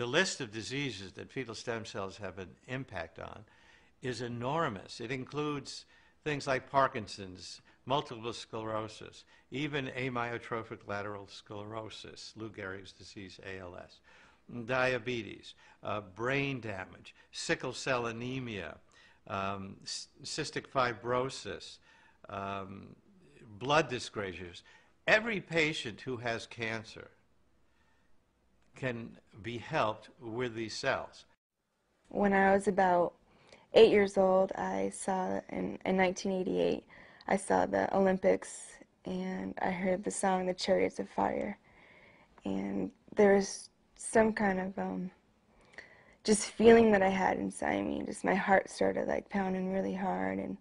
The list of diseases that fetal stem cells have an impact on is enormous. It includes things like Parkinson's, multiple sclerosis, even amyotrophic lateral sclerosis, Lou Gehrig's disease, ALS, diabetes, brain damage, sickle cell anemia, cystic fibrosis, blood dyscrasias. Every patient who has cancer can be helped with these cells. When I was about 8 years old, I saw, in 1988, I saw the Olympics, and I heard the song, The Chariots of Fire. And there was some kind of just feeling that I had inside me. Just my heart started like pounding really hard, and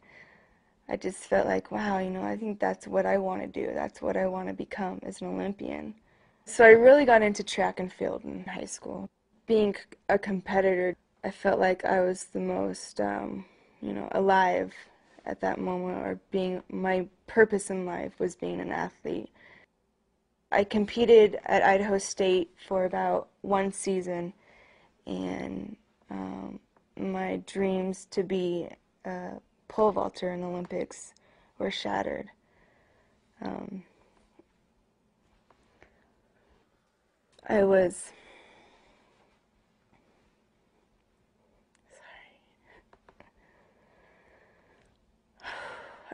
I just felt like, wow, you know, I think that's what I want to do. That's what I want to become as an Olympian. So I really got into track and field in high school. Being a competitor, I felt like I was the most, you know, alive at that moment, or my purpose in life was being an athlete. I competed at Idaho State for about 1 season, and my dreams to be a pole vaulter in the Olympics were shattered. I was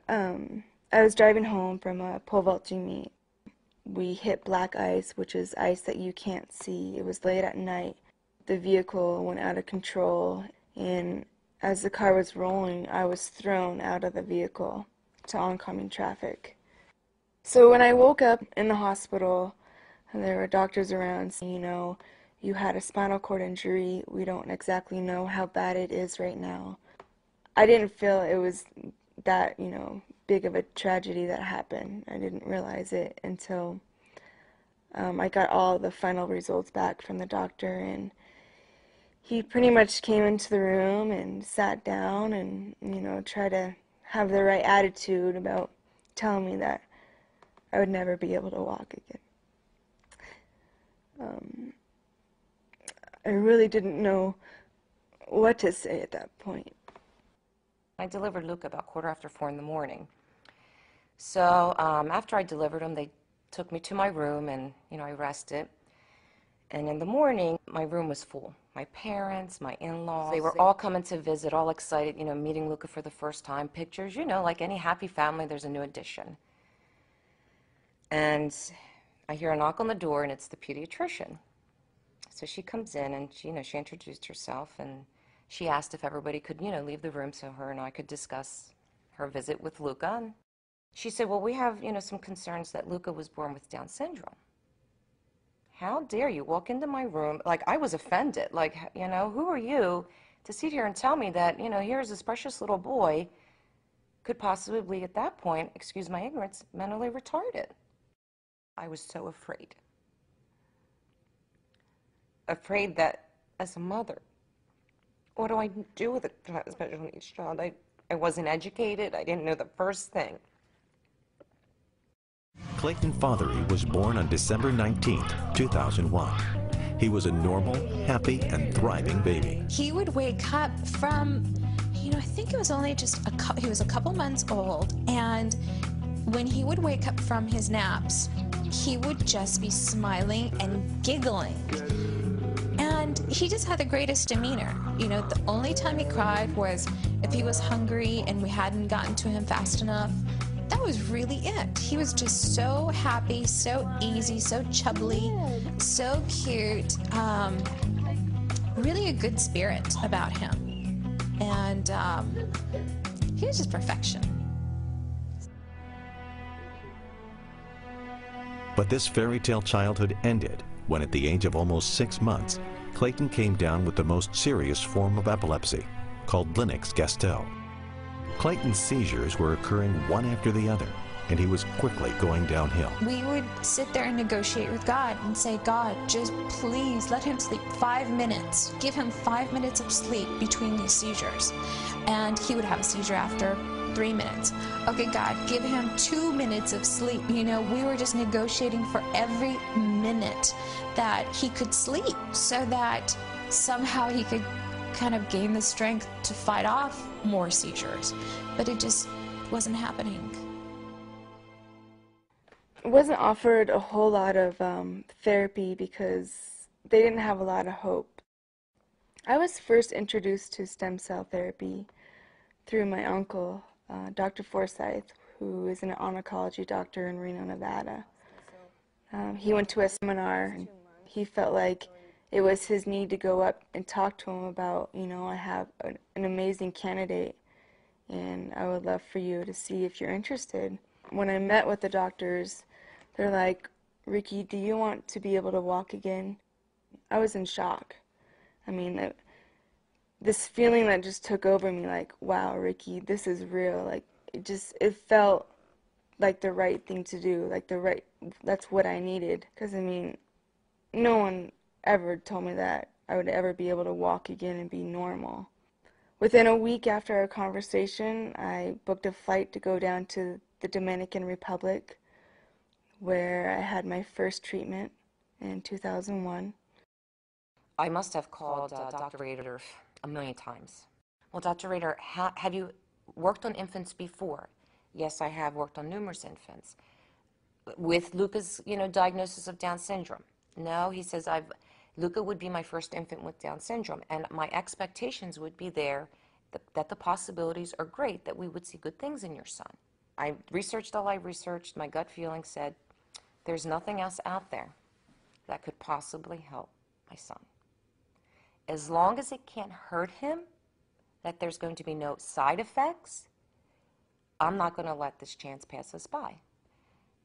I was driving home from a pole vaulting meet. We hit black ice, which is ice that you can't see. It was late at night. The vehicle went out of control, and as the car was rolling, I was thrown out of the vehicle to oncoming traffic. So when I woke up in the hospital, and there were doctors around saying, you know, you had a spinal cord injury. We don't exactly know how bad it is right now. I didn't feel it was that, you know, big of a tragedy that happened. I didn't realize it until I got all the final results back from the doctor, and he pretty much came into the room and sat down and, you know, tried to have the right attitude about telling me that I would never be able to walk again. I really didn't know what to say at that point. I delivered Luca about 4:15 in the morning. So after I delivered him, they took me to my room, and, you know, I rested. And in the morning, my room was full. My parents, my in-laws, they were all coming to visit, all excited, you know, meeting Luca for the first time. Pictures, you know, like any happy family, there's a new addition. And I hear a knock on the door, and it's the pediatrician. So she comes in, and she, you know, she introduced herself, and she asked if everybody could, you know, leave the room so her and I could discuss her visit with Luca. And she said, well, we have, you know, some concerns that Luca was born with Down syndrome. How dare you walk into my room? Like, I was offended. Like, you know, who are you to sit here and tell me that, you know, here's this precious little boy could possibly, at that point, excuse my ignorance, mentally retarded. I was so afraid. Afraid that, as a mother, what do I do with a special needs child? I wasn't educated. I didn't know the first thing. Clayton Fothery was born on December 19, 2001. He was a normal, happy, and thriving baby. He would wake up from, you know, I think it was only just he was a couple months old, and when he would wake up from his naps, he would just be smiling and giggling. And he just had the greatest demeanor. You know, the only time he cried was if he was hungry and we hadn't gotten to him fast enough. That was really it. He was just so happy, so easy, so chubbly, so cute. Really a good spirit about him. And he was just perfection. But this fairy tale childhood ended when, at the age of almost 6 months, Clayton came down with the most serious form of epilepsy, called Lennox-Gastaut. Clayton's seizures were occurring one after the other, and he was quickly going downhill. We would sit there and negotiate with God and say, God, just please let him sleep 5 minutes. Give him 5 minutes of sleep between these seizures. And he would have a seizure after 3 minutes. Okay, God, give him 2 minutes of sleep. You know, we were just negotiating for every minute that he could sleep so that somehow he could kind of gain the strength to fight off more seizures. But it just wasn't happening. I wasn't offered a whole lot of therapy because they didn't have a lot of hope. I was first introduced to stem cell therapy through my uncle, Dr. Forsyth, who is an oncology doctor in Reno, Nevada. He went to a seminar and he felt like it was his need to go up and talk to him about, you know, I have an amazing candidate and I would love for you to see if you're interested. When I met with the doctors, they're like, Ricky, do you want to be able to walk again? I was in shock. I mean, this feeling that just took over me, like, wow, Ricky, this is real. Like, it felt like the right thing to do, like that's what I needed. Because, I mean, no one ever told me that I would ever be able to walk again and be normal. Within a week after our conversation, I booked a flight to go down to the Dominican Republic, where I had my first treatment in 2001. I must have called Dr. Rader a million times. Well, Dr. Rader, have you worked on infants before? Yes, I have worked on numerous infants. With Luca's, diagnosis of Down syndrome? No, he says, Luca would be my first infant with Down syndrome, and my expectations would be there that the possibilities are great, that we would see good things in your son. I researched all I researched. My gut feeling said, there's nothing else out there that could possibly help my son. As long as it can't hurt him, that there's going to be no side effects, I'm not going to let this chance pass us by.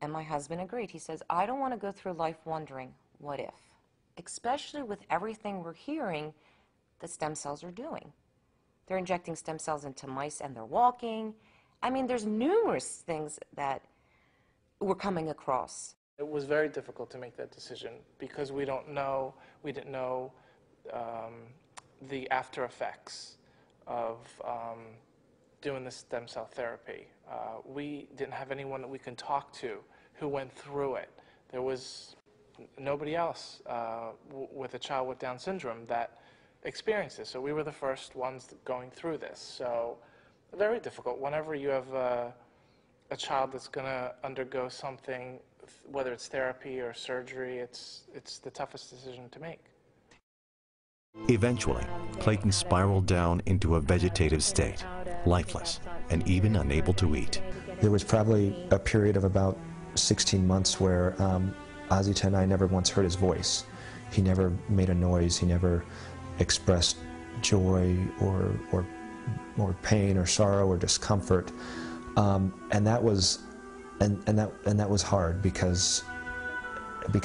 And my husband agreed. He says, I don't want to go through life wondering, what if? Especially with everything we're hearing that stem cells are doing. They're injecting stem cells into mice and they're walking. I mean, there's numerous things that we're coming across. It was very difficult to make that decision because we didn't know the after effects of doing the stem cell therapy. We didn't have anyone that we can talk to who went through it. There was nobody else with a child with Down syndrome that experienced this. So we were the first ones going through this. So very difficult. Whenever you have a child that's going to undergo something, whether it's therapy or surgery, it's the toughest decision to make. Eventually, Clayton spiraled down into a vegetative state, lifeless, and even unable to eat. There was probably a period of about 16 months where Ozzy and I never once heard his voice. He never made a noise. He never expressed joy or pain or sorrow or discomfort, and that was hard because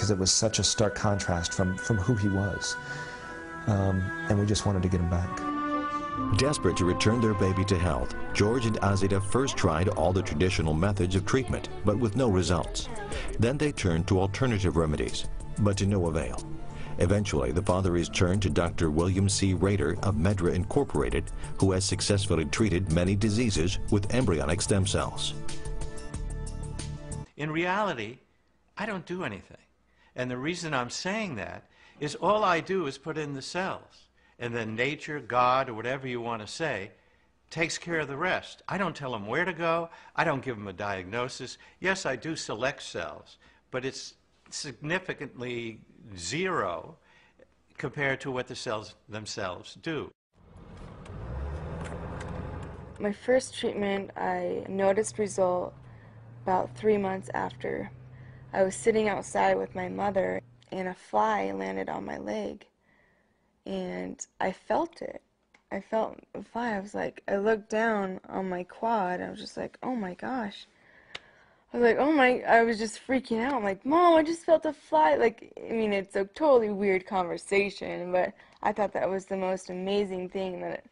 it was such a stark contrast from who he was, and we just wanted to get him back. Desperate to return their baby to health, George and Azita first tried all the traditional methods of treatment, but with no results. Then they turned to alternative remedies, but to no avail. Eventually, the father is turned to Dr. William C. Rader of Medra Incorporated, who has successfully treated many diseases with embryonic stem cells. In reality, I don't do anything. And the reason I'm saying that is all I do is put in the cells. And then nature, God, or whatever you want to say, takes care of the rest. I don't tell them where to go. I don't give them a diagnosis. Yes, I do select cells, but it's significantly zero compared to what the cells themselves do. My first treatment, I noticed result about 3 months after. I was sitting outside with my mother and a fly landed on my leg and I felt it. I felt the fly. I looked down on my quad. I was just like, oh my gosh. I was like, oh my, I was just freaking out. I'm like, Mom, I just felt a fly. It's a totally weird conversation, but I thought that was the most amazing thing that,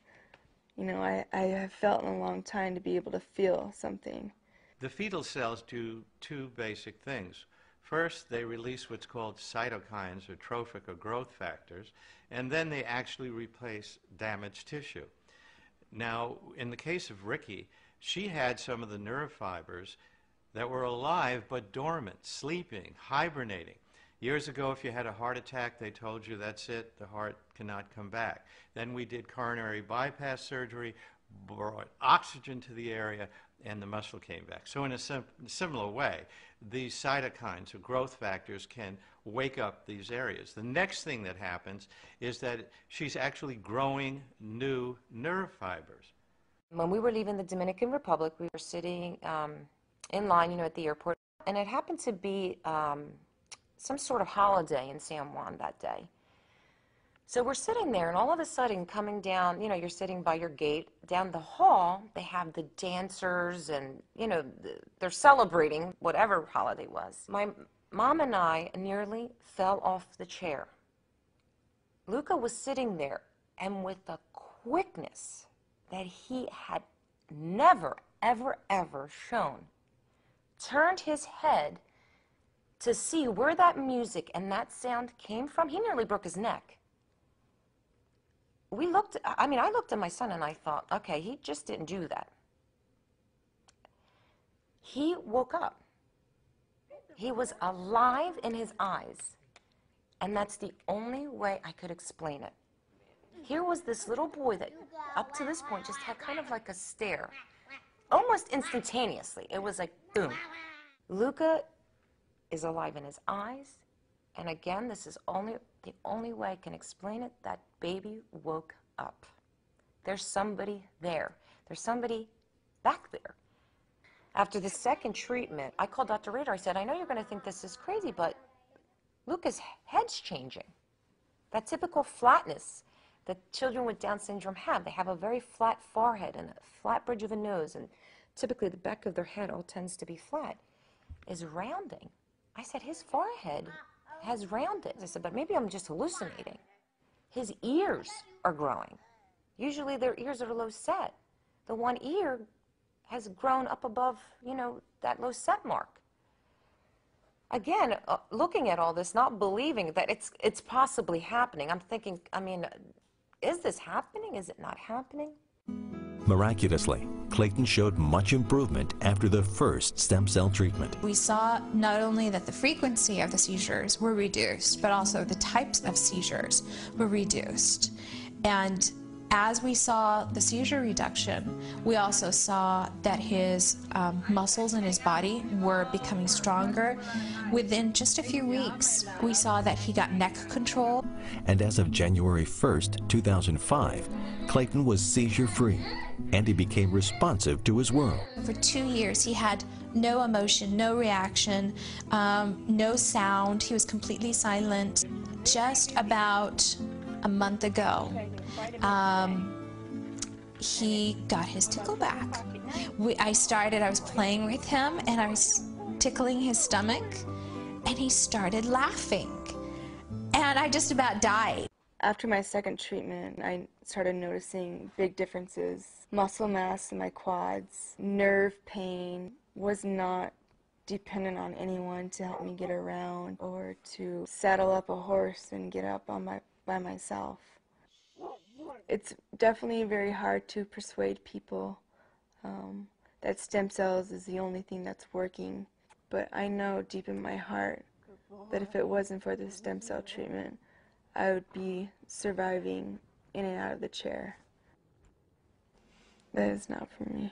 I have felt in a long time, to be able to feel something. The fetal cells do two basic things. First, they release what's called cytokines or trophic or growth factors, and then they actually replace damaged tissue. Now, in the case of Ricky, she had some of the nerve fibers that were alive but dormant, sleeping, hibernating. Years ago, if you had a heart attack, they told you that's it, the heart cannot come back. Then we did coronary bypass surgery, brought oxygen to the area, and the muscle came back. So in a similar way, these cytokines or growth factors can wake up these areas. The next thing that happens is that she's actually growing new nerve fibers. When we were leaving the Dominican Republic, we were sitting in line, at the airport, and it happened to be some sort of holiday in San Juan that day. So we're sitting there, and all of a sudden, coming down, you're sitting by your gate, down the hall, they have the dancers, and, they're celebrating whatever holiday was. My mom and I nearly fell off the chair. Luca was sitting there, and with a quickness that he had never, ever, ever shown, turned his head to see where that music and that sound came from. He nearly broke his neck. I looked at my son and I thought, okay, he just didn't do that. He woke up. He was alive in his eyes. And that's the only way I could explain it. Here was this little boy that up to this point just had kind of like a stare. Almost instantaneously. It was like, boom. Luca is alive in his eyes. And again, this is the only way I can explain it. That baby woke up. There's somebody there. There's somebody back there. After the second treatment, I called Dr. Rader. I said, I know you're going to think this is crazy, but Luca's head's changing. That typical flatness that children with Down syndrome have. They have a very flat forehead and a flat bridge of a nose, and typically the back of their head all tends to be flat, is rounding. I said, his forehead has rounded. I said, but maybe I'm just hallucinating. His ears are growing. Usually their ears are low set. The one ear has grown up above, that low set mark. Again, looking at all this, not believing that it's possibly happening. I'm thinking, is this happening? Is it not happening? Miraculously, Clayton showed much improvement after the first stem cell treatment. We saw not only that the frequency of the seizures were reduced, but also the types of seizures were reduced. And as we saw the seizure reduction, we also saw that his muscles in his body were becoming stronger. Within just a few weeks, we saw that he got neck control. And as of January 1st, 2005, Clayton was seizure-free, and he became responsive to his world. For 2 years, he had no emotion, no reaction, no sound. He was completely silent. Just about a month ago, he got his tickle back. I was playing with him, and I was tickling his stomach, and he started laughing. And I just about died. After my second treatment, I started noticing big differences. Muscle mass in my quads, nerve pain, was not dependent on anyone to help me get around or to saddle up a horse and get up by myself. It's definitely very hard to persuade people that stem cells is the only thing that's working. But I know deep in my heart that if it wasn't for the stem cell treatment, I would be surviving in and out of the chair. That is not for me.